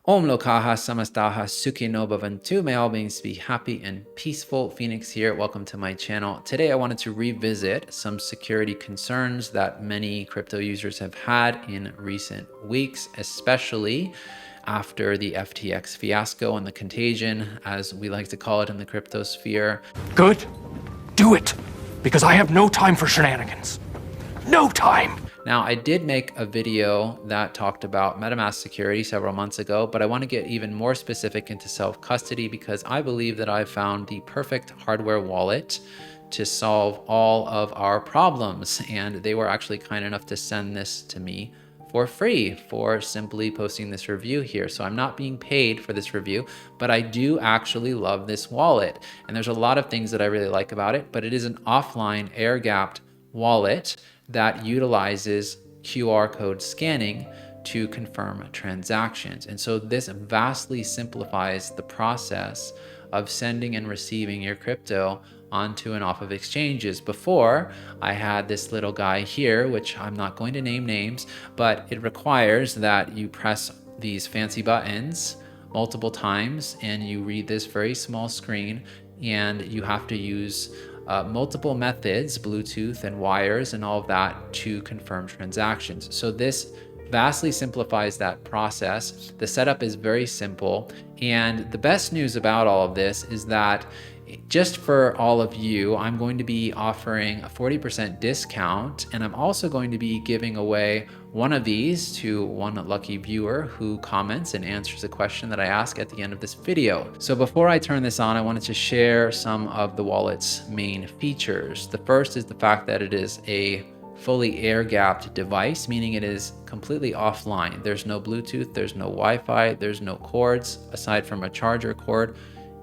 Om Lokaha Samastaha Sukhino Bhavantu. May all beings be happy and peaceful. Phoenix here. Welcome to my channel. Today I wanted to revisit some security concerns that many crypto users have had in recent weeks, especially after the FTX fiasco and the contagion, as we like to call it in the crypto sphere. Good. Do it. Because I have no time for shenanigans. No time. Now, I did make a video that talked about MetaMask security several months ago, but I want to get even more specific into self-custody because I believe that I've found the perfect hardware wallet to solve all of our problems. And they were actually kind enough to send this to me for free for simply posting this review here. So I'm not being paid for this review, but I do actually love this wallet. And there's a lot of things that I really like about it, but it is an offline air-gapped wallet that utilizes QR code scanning to confirm transactions. And so this vastly simplifies the process of sending and receiving your crypto onto and off of exchanges. Before, I had this little guy here, which I'm not going to name names, but it requires that you press these fancy buttons multiple times and you read this very small screen, and you have to use multiple methods, Bluetooth and wires and all of that, to confirm transactions. So this vastly simplifies that process. The setup is very simple. And the best news about all of this is that just for all of you, I'm going to be offering a 40% discount, and I'm also going to be giving away one of these to one lucky viewer who comments and answers a question that I ask at the end of this video. So before I turn this on, I wanted to share some of the wallet's main features. The first is the fact that it is a fully air-gapped device, meaning it is completely offline. There's no Bluetooth, there's no Wi-Fi, there's no cords aside from a charger cord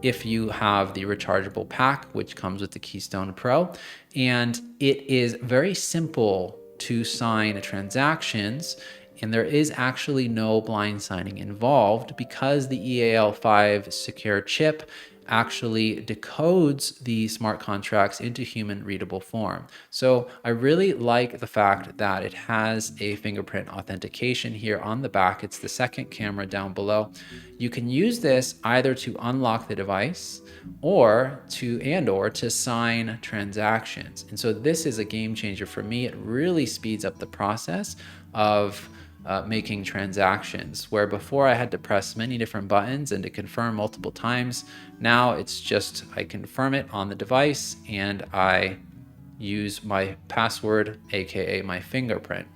if you have the rechargeable pack, which comes with the Keystone Pro. And it is very simple to sign transactions, and there is actually no blind signing involved because the EAL5 secure chip actually decodes the smart contracts into human readable form. So I really like the fact that it has a fingerprint authentication here on the back. It's the second camera down below. You can use this either to unlock the device or to sign transactions. And so this is a game changer for me. It really speeds up the process of making transactions, where before I had to press many different buttons and to confirm multiple times. Now it's just, I confirm it on the device and I use my password, aka my fingerprint.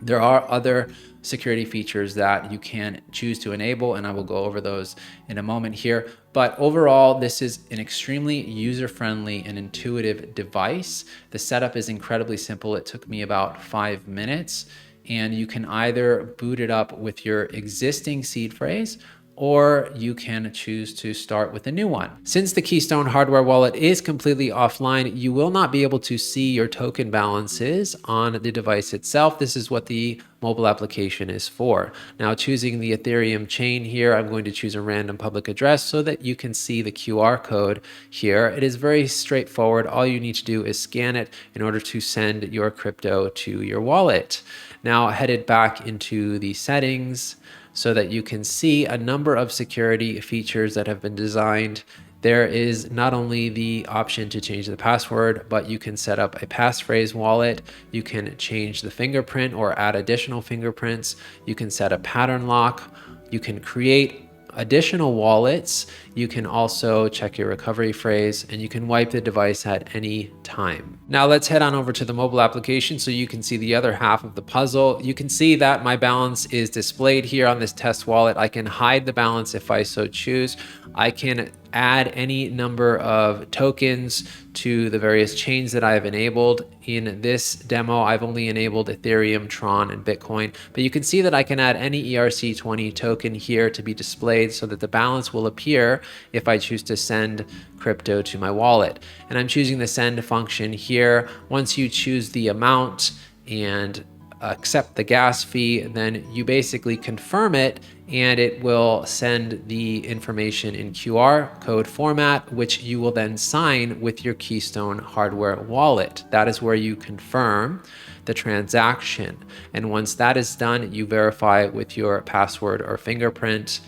There are other security features that you can choose to enable, and I will go over those in a moment here. But overall, this is an extremely user-friendly and intuitive device. The setup is incredibly simple. It took me about 5 minutes. And you can either boot it up with your existing seed phrase, or you can choose to start with a new one. Since the Keystone hardware wallet is completely offline, you will not be able to see your token balances on the device itself. This is what the mobile application is for. Now, choosing the Ethereum chain here, I'm going to choose a random public address so that you can see the QR code here. It is very straightforward. All you need to do is scan it in order to send your crypto to your wallet. Now, headed back into the settings so that you can see a number of security features that have been designed. There is not only the option to change the password, but you can set up a passphrase wallet. You can change the fingerprint or add additional fingerprints. You can set a pattern lock. You can create additional wallets. You can also check your recovery phrase, and you can wipe the device at any time. Now let's head on over to the mobile application so you can see the other half of the puzzle. You can see that my balance is displayed here on this test wallet. I can hide the balance if I so choose. I can add any number of tokens to the various chains that I've enabled. In this demo, I've only enabled Ethereum, Tron, and Bitcoin, but you can see that I can add any ERC20 token here to be displayed so that the balance will appear if I choose to send crypto to my wallet. And I'm choosing the send function here. Once you choose the amount and accept the gas fee, then you basically confirm it and it will send the information in QR code format, which you will then sign with your Keystone hardware wallet. That is where you confirm the transaction. And once that is done, you verify with your password or fingerprint,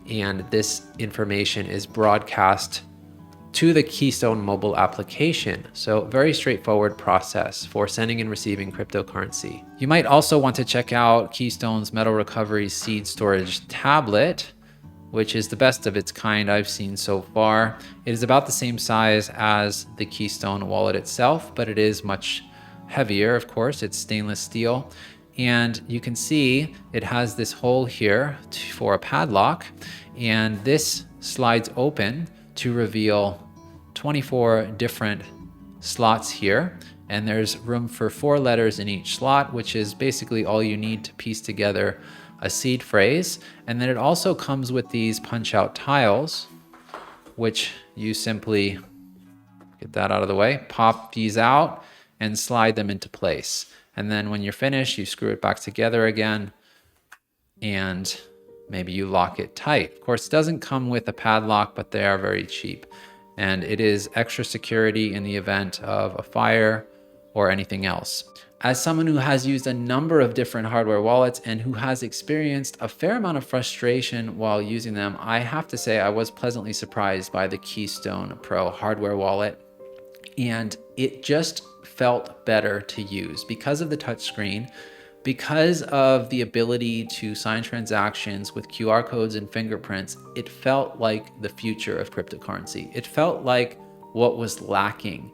and this information is broadcast to the Keystone mobile application. So very straightforward process for sending and receiving cryptocurrency. You might also want to check out Keystone's Metal Recovery Seed Storage tablet, which is the best of its kind I've seen so far. It is about the same size as the Keystone wallet itself, but it is much heavier, of course. It's stainless steel. And you can see it has this hole here for a padlock, and this slides open to reveal 24 different slots here. And there's room for 4 letters in each slot, which is basically all you need to piece together a seed phrase. And then it also comes with these punch out tiles, which you simply get that out of the way, pop these out and slide them into place. And then when you're finished, you screw it back together again and maybe you lock it tight. Of course, it doesn't come with a padlock, but they are very cheap. And it is extra security in the event of a fire or anything else. As someone who has used a number of different hardware wallets and who has experienced a fair amount of frustration while using them, I have to say I was pleasantly surprised by the Keystone Pro hardware wallet. And it just felt better to use because of the touchscreen, because of the ability to sign transactions with QR codes and fingerprints. It felt like the future of cryptocurrency. It felt like what was lacking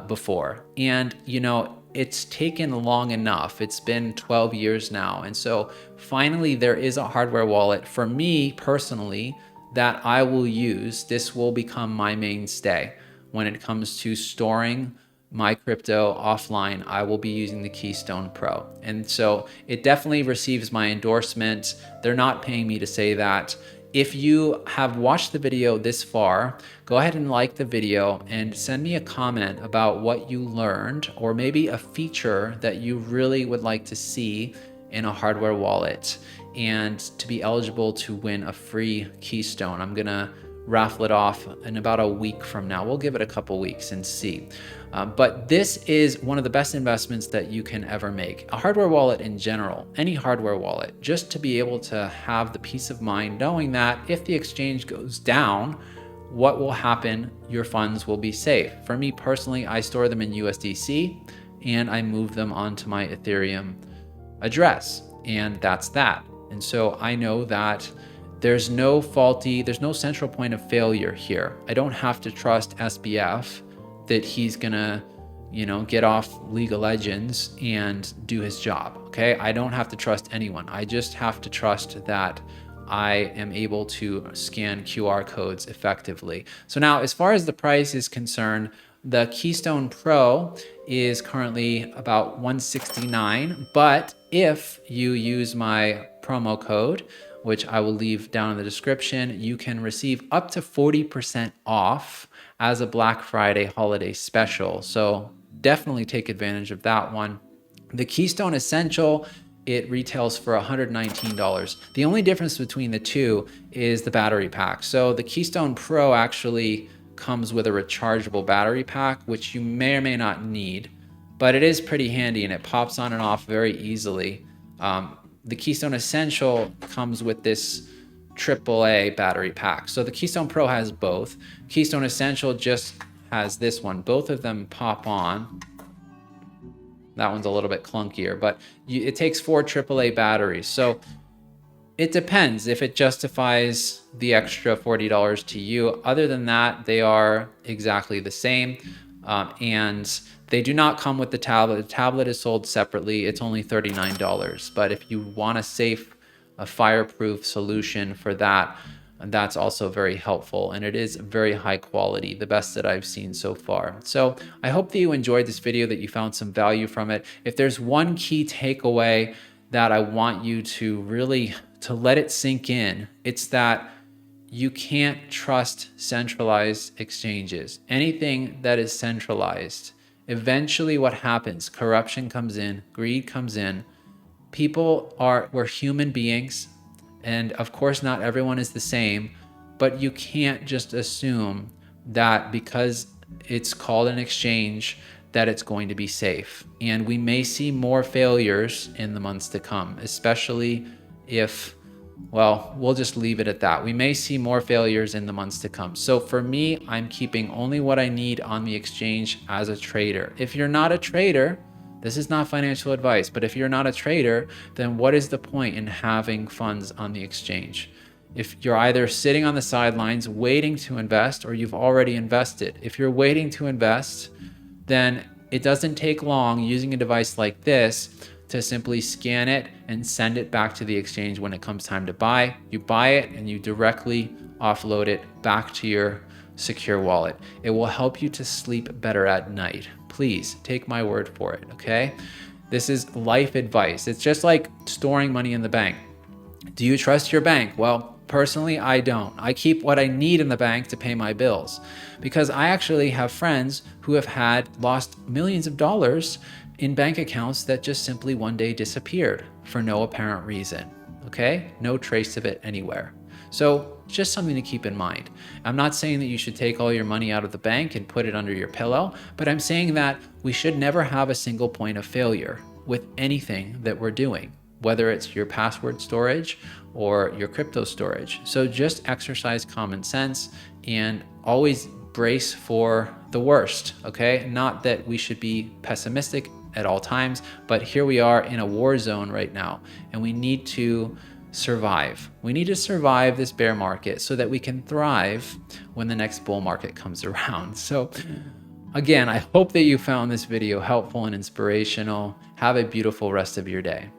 before. And, you know, it's taken long enough. It's been 12 years now. And so finally, there is a hardware wallet for me personally that I will use. This will become my mainstay when it comes to storing my crypto offline. I will be using the Keystone Pro. And so it definitely receives my endorsement. They're not paying me to say that. If you have watched the video this far, go ahead and like the video and send me a comment about what you learned, or maybe a feature that you really would like to see in a hardware wallet, and to be eligible to win a free Keystone. I'm gonna raffle it off in about a week from now. We'll give it a couple weeks and see. But this is one of the best investments that you can ever make. A hardware wallet in general, any hardware wallet, just to be able to have the peace of mind knowing that if the exchange goes down, what will happen? Your funds will be safe. For me personally, I store them in USDC and I move them onto my Ethereum address, and that's that. And so I know that there's no central point of failure here. I don't have to trust SBF that he's gonna, get off League of Legends and do his job, okay? I don't have to trust anyone. I just have to trust that I am able to scan QR codes effectively. So now, as far as the price is concerned, the Keystone Pro is currently about $169, but if you use my promo code, which I will leave down in the description, you can receive up to 40% off as a Black Friday holiday special. So definitely take advantage of that one. The Keystone Essential, it retails for $119. The only difference between the two is the battery pack. So the Keystone Pro actually comes with a rechargeable battery pack, which you may or may not need, but it is pretty handy and it pops on and off very easily. The Keystone Essential comes with this AAA battery pack. So the Keystone Pro has both. Keystone Essential just has this one. Both of them pop on. That one's a little bit clunkier, but it takes 4 AAA batteries. So it depends if it justifies the extra $40 to you. Other than that, they are exactly the same. And they do not come with the tablet. The tablet is sold separately. It's only $39. But if you want a fireproof solution for that, that's also very helpful. And it is very high quality, the best that I've seen so far. So I hope that you enjoyed this video, that you found some value from it. If there's one key takeaway that I want you to really let it sink in, it's that you can't trust centralized exchanges. Anything that is centralized, eventually what happens, corruption comes in, greed comes in, we're human beings. And of course, not everyone is the same, but you can't just assume that because it's called an exchange, that it's going to be safe. And we may see more failures in the months to come, especially if, well, we'll just leave it at that. We may see more failures in the months to come. So for me, I'm keeping only what I need on the exchange as a trader. If you're not a trader, this is not financial advice, but if you're not a trader, then what is the point in having funds on the exchange? If you're either sitting on the sidelines waiting to invest, or you've already invested. If you're waiting to invest, then it doesn't take long using a device like this to simply scan it and send it back to the exchange when it comes time to buy. You buy it and you directly offload it back to your secure wallet. It will help you to sleep better at night. Please take my word for it, okay? This is life advice. It's just like storing money in the bank. Do you trust your bank? Well, personally, I don't. I keep what I need in the bank to pay my bills, because I actually have friends who have lost millions of dollars in bank accounts that just simply one day disappeared for no apparent reason, okay? No trace of it anywhere. So just something to keep in mind. I'm not saying that you should take all your money out of the bank and put it under your pillow, but I'm saying that we should never have a single point of failure with anything that we're doing, whether it's your password storage or your crypto storage. So just exercise common sense and always brace for the worst, okay? Not that we should be pessimistic at all times, but here we are in a war zone right now, and we need to survive. We need to survive this bear market so that we can thrive when the next bull market comes around. So again, I hope that you found this video helpful and inspirational. Have a beautiful rest of your day.